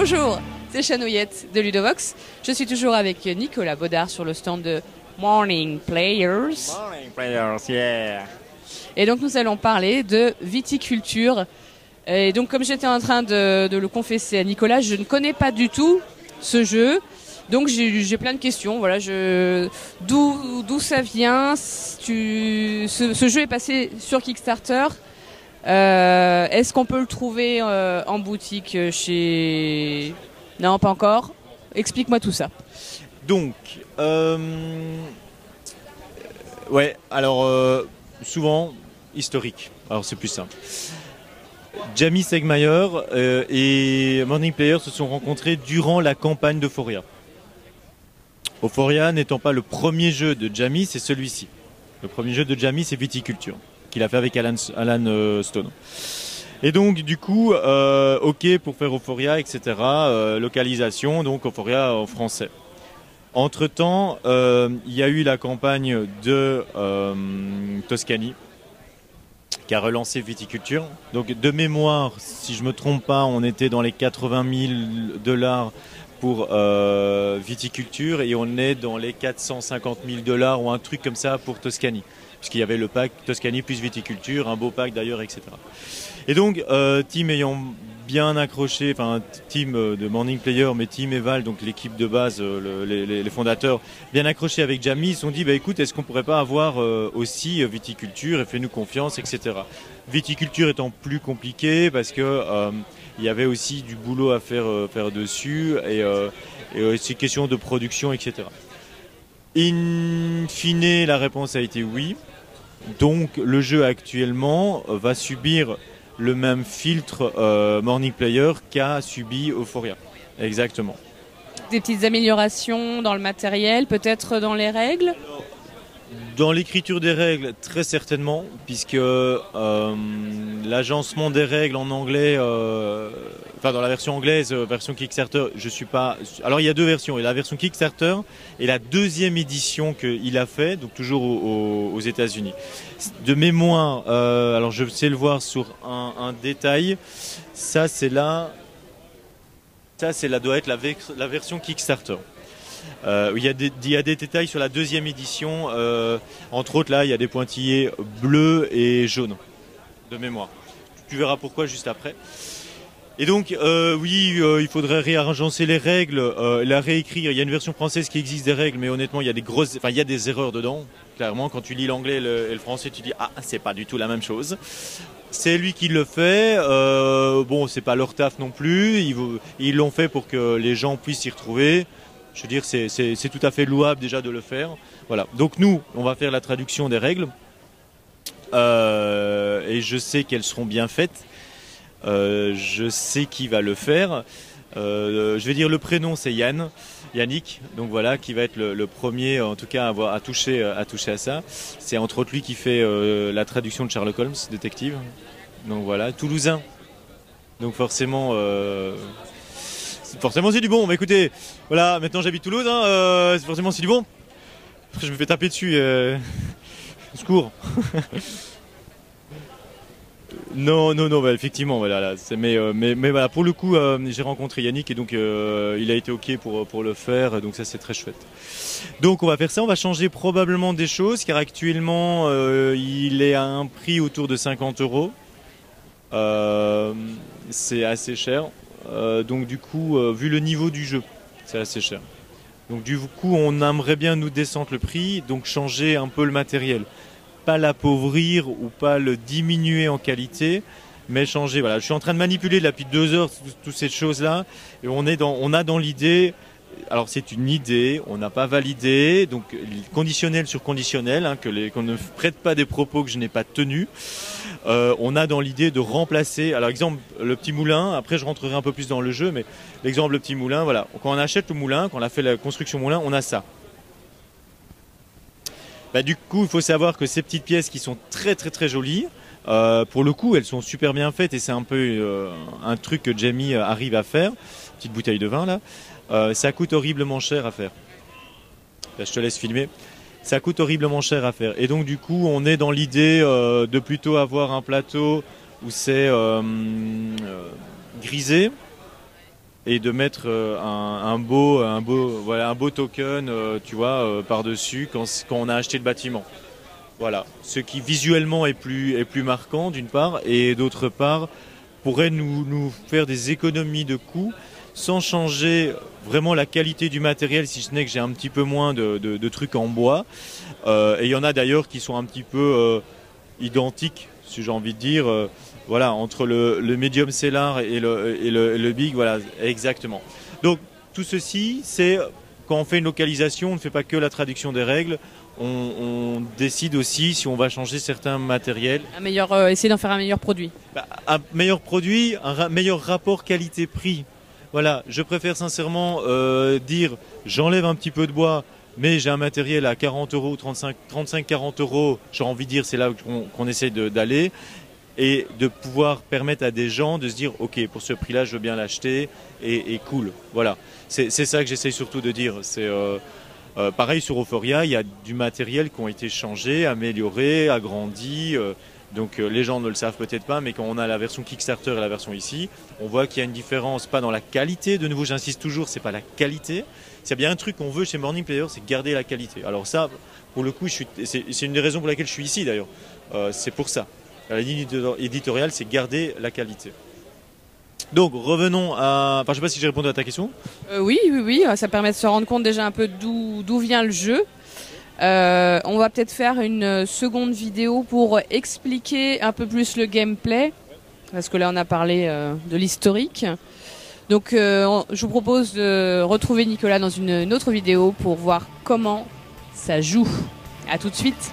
Bonjour, c'est Chanouillette de Ludovox. Je suis toujours avec Nicolas Baudard sur le stand de Morning Players. Morning Players, yeah. Et donc nous allons parler de viticulture. Et donc comme j'étais en train de le confesser à Nicolas, je ne connais pas du tout ce jeu. Donc j'ai plein de questions. Voilà, d'où ça vient. Ce jeu est passé sur Kickstarter. Est-ce qu'on peut le trouver en boutique chez... Non, pas encore. Explique-moi tout ça. Donc, ouais, alors souvent historique. Alors c'est plus simple. Jamie Segmaier et Morning Players se sont rencontrés durant la campagne d'Euphoria. Euphoria n'étant pas le premier jeu de Jamie, c'est celui-ci. Le premier jeu de Jamie, c'est Viticulture, qu'il a fait avec Alan Stone. Et donc du coup, ok pour faire Euphoria, etc. Localisation, donc Euphoria en français. Entre-temps, il y a eu la campagne de Toscany, qui a relancé Viticulture. Donc de mémoire, si je ne me trompe pas, on était dans les 80 000 $ pour Viticulture et on est dans les 450 000 $ ou un truc comme ça pour Toscany. Puisqu'il y avait le pack Toscany plus Viticulture, un beau pack d'ailleurs, etc. Et donc, team ayant bien accroché, enfin team de Morning Player, mais team Eval, donc l'équipe de base, les fondateurs, bien accrochés avec Jamie, ils se sont dit, bah écoute, est-ce qu'on pourrait pas avoir aussi Viticulture et fais-nous confiance, etc. Viticulture étant plus compliqué parce que il y avait aussi du boulot à faire dessus et c'est question de production, etc. In fine, la réponse a été oui. Donc le jeu actuellement va subir le même filtre Morning Player qu'a subi Euphoria. Exactement. Des petites améliorations dans le matériel, peut-être dans les règles ? Dans l'écriture des règles, très certainement, puisque l'agencement des règles en anglais, enfin dans la version anglaise, version Kickstarter, je suis pas. Alors il y a deux versions, il y a la version Kickstarter et la deuxième édition qu'il a fait, donc toujours aux États-Unis. De mémoire, alors je sais le voir sur un détail. Ça c'est là, doit être la version Kickstarter. Il y a des détails sur la deuxième édition, entre autres là il y a des pointillés bleus et jaunes de mémoire. Tu verras pourquoi juste après. Et donc oui, il faudrait réagencer les règles, la réécrire. Il y a une version française qui existe des règles, mais honnêtement il y a des erreurs dedans. Clairement, quand tu lis l'anglais et le français, tu dis ah c'est pas du tout la même chose. C'est lui qui le fait. Bon, c'est pas leur taf non plus. Ils l'ont fait pour que les gens puissent s'y retrouver. Je veux dire, c'est tout à fait louable déjà de le faire. Voilà. Donc nous, on va faire la traduction des règles. Et je sais qu'elles seront bien faites. Je sais qui va le faire. Je vais dire le prénom, c'est Yannick. Donc voilà, qui va être le premier, en tout cas, à toucher à ça. C'est entre autres lui qui fait la traduction de Sherlock Holmes, détective. Donc voilà, toulousain. Donc forcément... Forcément c'est du bon, mais écoutez, voilà, maintenant j'habite Toulouse, forcément c'est du bon. Je me fais taper dessus, secours. Non, bah, effectivement, voilà, là, mais voilà, pour le coup, j'ai rencontré Yannick et donc il a été ok pour le faire, donc ça c'est très chouette. Donc on va faire ça, on va changer probablement des choses, car actuellement il est à un prix autour de 50 €. C'est assez cher. Donc du coup, vu le niveau du jeu, c'est assez cher. Donc du coup, on aimerait bien nous descendre le prix, donc changer un peu le matériel. Pas l'appauvrir ou pas le diminuer en qualité, mais changer. Voilà, je suis en train de manipuler depuis 2 heures toutes ces choses-là, et on a dans l'idée. Alors c'est une idée, on n'a pas validé, donc conditionnel sur conditionnel, qu'on ne prête pas des propos que je n'ai pas tenus. On a dans l'idée de remplacer, alors exemple le petit moulin, après je rentrerai un peu plus dans le jeu, mais l'exemple le petit moulin, voilà. Quand on achète le moulin, quand on a fait la construction moulin, on a ça. Bah, du coup il faut savoir que ces petites pièces qui sont très très très jolies, pour le coup elles sont super bien faites et c'est un peu un truc que Jamie arrive à faire, petite bouteille de vin là. Ça coûte horriblement cher à faire. Là, je te laisse filmer. Ça coûte horriblement cher à faire. Et donc du coup, on est dans l'idée de plutôt avoir un plateau où c'est grisé et de mettre un beau token, tu vois, par-dessus quand on a acheté le bâtiment. Voilà, ce qui visuellement est plus marquant d'une part, et d'autre part pourrait nous faire des économies de coûts sans changer vraiment la qualité du matériel, si ce n'est que j'ai un petit peu moins de trucs en bois. Et il y en a d'ailleurs qui sont un petit peu identiques, si j'ai envie de dire, voilà, entre le medium cellar et le big, voilà, exactement. Donc tout ceci, c'est quand on fait une localisation, on ne fait pas que la traduction des règles, on décide aussi si on va changer certains matériels. Essayer d'en faire un meilleur produit. Un meilleur produit, un meilleur rapport qualité-prix. Voilà, je préfère sincèrement dire j'enlève un petit peu de bois, mais j'ai un matériel à 40 euros, 35-40 euros, j'ai envie de dire c'est là qu'on essaie d'aller, et de pouvoir permettre à des gens de se dire ok, pour ce prix-là, je veux bien l'acheter, et cool. Voilà, c'est ça que j'essaie surtout de dire. C'est pareil sur Euphoria, il y a du matériel qui ont été changés, améliorés, agrandis. Donc les gens ne le savent peut-être pas, mais quand on a la version Kickstarter et la version ici, on voit qu'il y a une différence, pas dans la qualité. De nouveau, j'insiste toujours, c'est pas la qualité. S'il y a bien un truc qu'on veut chez Morning Player, c'est garder la qualité. Alors ça, pour le coup, c'est une des raisons pour laquelle je suis ici d'ailleurs. C'est pour ça. La ligne éditoriale, c'est garder la qualité. Donc revenons à... Enfin, je ne sais pas si j'ai répondu à ta question. Oui, ça permet de se rendre compte déjà un peu d'où vient le jeu. On va peut-être faire une seconde vidéo pour expliquer un peu plus le gameplay, parce que là on a parlé de l'historique. Donc je vous propose de retrouver Nicolas dans une autre vidéo pour voir comment ça joue. À tout de suite.